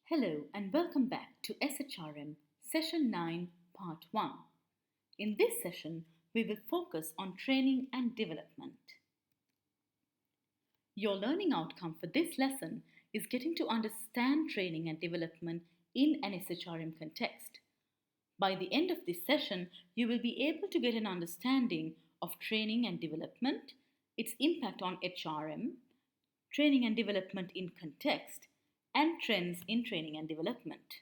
Hello and welcome back to SHRM Session 9 Part 1. In this session, we will focus on training and development. Your learning outcome for this lesson is getting to understand training and development in an SHRM context. By the end of this session, you will be able to get an understanding of training and development, its impact on HRM, training and development in context, and trends in training and development.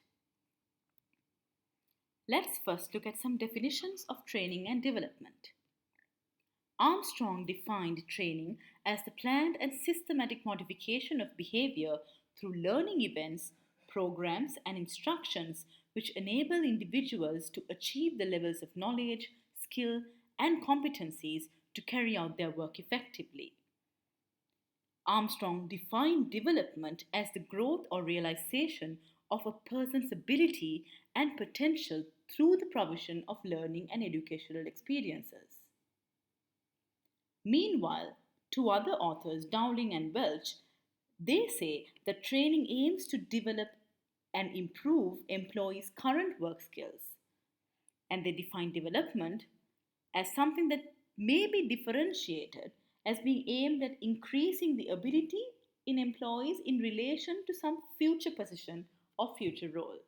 Let's first look at some definitions of training and development. Armstrong defined training as the planned and systematic modification of behavior through learning events, programs, and instructions which enable individuals to achieve the levels of knowledge, skill, and competencies to carry out their work effectively. Armstrong defined development as the growth or realization of a person's ability and potential through the provision of learning and educational experiences. Meanwhile, two other authors, Dowling and Welch, they say that training aims to develop and improve employees' current work skills. And they define development as something that may be differentiated as being aimed at increasing the ability in employees in relation to some future position or future role.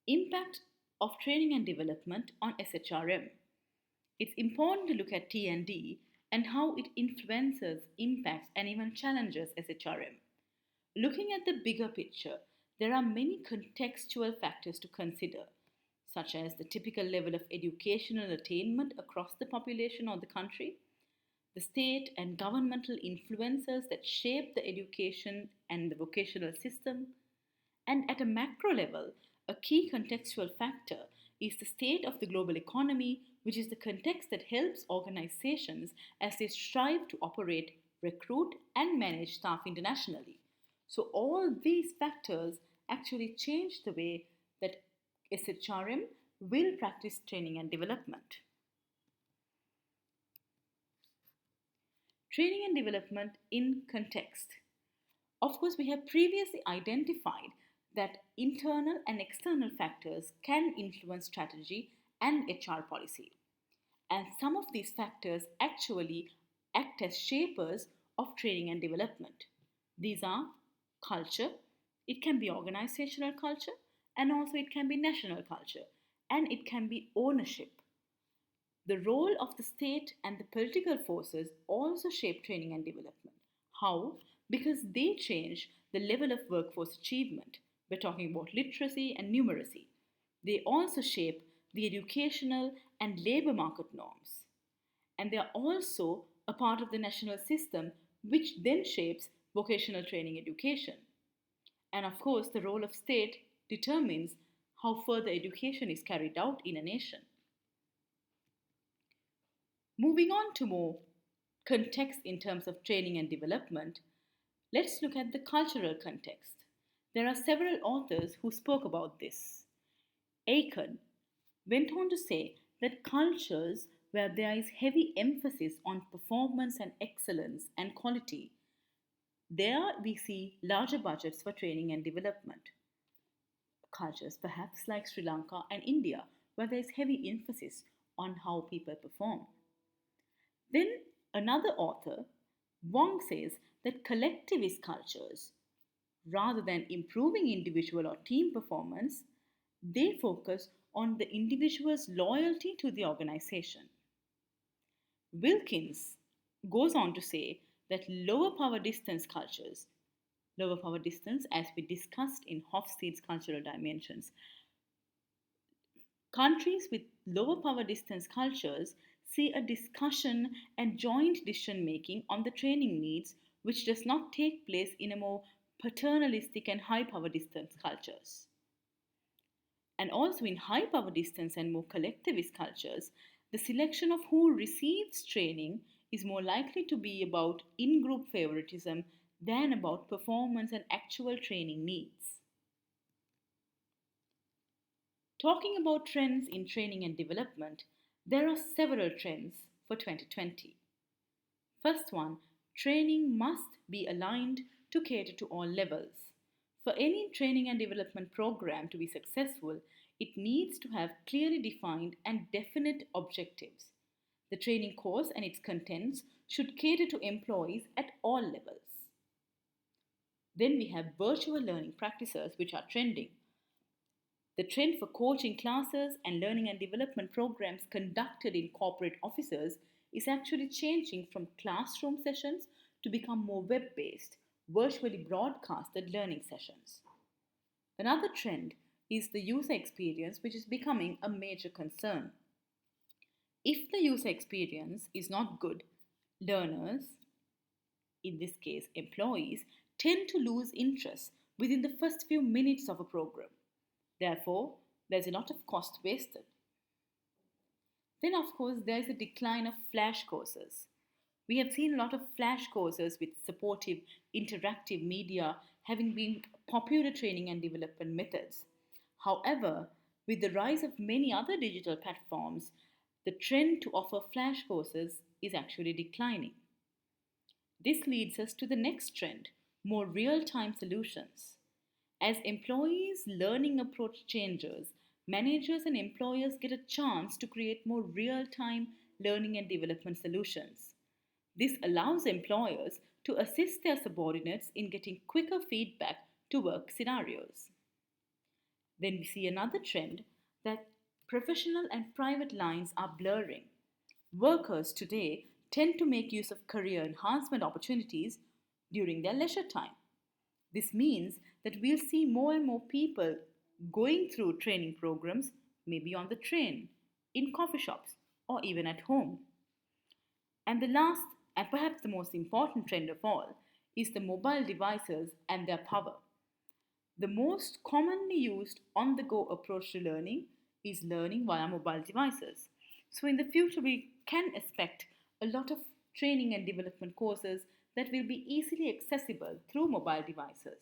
Impact of training and development on SHRM. It's important to look at T&D and how it influences, impacts, and even challenges SHRM. Looking at the bigger picture, there are many contextual factors to consider, such as the typical level of educational attainment across the population or the country, the state and governmental influences that shape the education and the vocational system, and at a macro level, a key contextual factor is the state of the global economy, which is the context that helps organizations as they strive to operate, recruit, and manage staff internationally. So, all these factors actually change the way that SHRM will practice training and development. Training and development in context. Of course, we have previously identified that internal and external factors can influence strategy and HR policy. And some of these factors actually act as shapers of training and development. These are culture, it can be organizational culture, and also it can be national culture, and it can be ownership. The role of the state and the political forces also shape training and development. How? Because they change the level of workforce achievement. We're talking about literacy and numeracy. They also shape the educational and labor market norms. And they are also a part of the national system, which then shapes vocational training education. And of course, the role of state determines how further education is carried out in a nation. Moving on to more context in terms of training and development, let's look at the cultural context. There are several authors who spoke about this. Aiken went on to say that cultures where there is heavy emphasis on performance and excellence and quality, there we see larger budgets for training and development. Cultures perhaps like Sri Lanka and India, where there is heavy emphasis on how people perform. Then another author, Wong, says that collectivist cultures, rather than improving individual or team performance, they focus on the individual's loyalty to the organization. Wilkins goes on to say that lower power distance cultures, lower power distance as we discussed in Hofstede's cultural dimensions, countries with lower power distance cultures see a discussion and joint decision making on the training needs, which does not take place in a more paternalistic and high power distance cultures. And also in high power distance and more collectivist cultures, the selection of who receives training is more likely to be about in group favoritism than about performance and actual training needs. Talking about trends in training and development, there are several trends for 2020. First one, training must be aligned to cater to all levels. For any training and development program to be successful, it needs to have clearly defined and definite objectives. The training course and its contents should cater to employees at all levels. Then we have virtual learning practices which are trending. The trend for coaching classes and learning and development programs conducted in corporate offices is actually changing from classroom sessions to become more web based, virtually broadcasted learning sessions. Another trend is the user experience, which is becoming a major concern. If the user experience is not good, learners, in this case employees, tend to lose interest within the first few minutes of a program. Therefore, there's a lot of cost wasted. Then, of course, there's a decline of flash courses. We have seen a lot of flash courses with supportive, interactive media having been popular training and development methods. However, with the rise of many other digital platforms, the trend to offer flash courses is actually declining. This leads us to the next trend, more real time solutions. As employees' learning approach changes, managers and employers get a chance to create more real time learning and development solutions. This allows employers to assist their subordinates in getting quicker feedback to work scenarios. Then we see another trend that professional and private lines are blurring. Workers today tend to make use of career enhancement opportunities during their leisure time. This means that we'll see more and more people going through training programs, maybe on the train, in coffee shops, or even at home. And the last, and perhaps the most important trend of all, is the mobile devices and their power. The most commonly used on the go approach to learning is learning via mobile devices. So, in the future, we can expect a lot of training and development courses that will be easily accessible through mobile devices.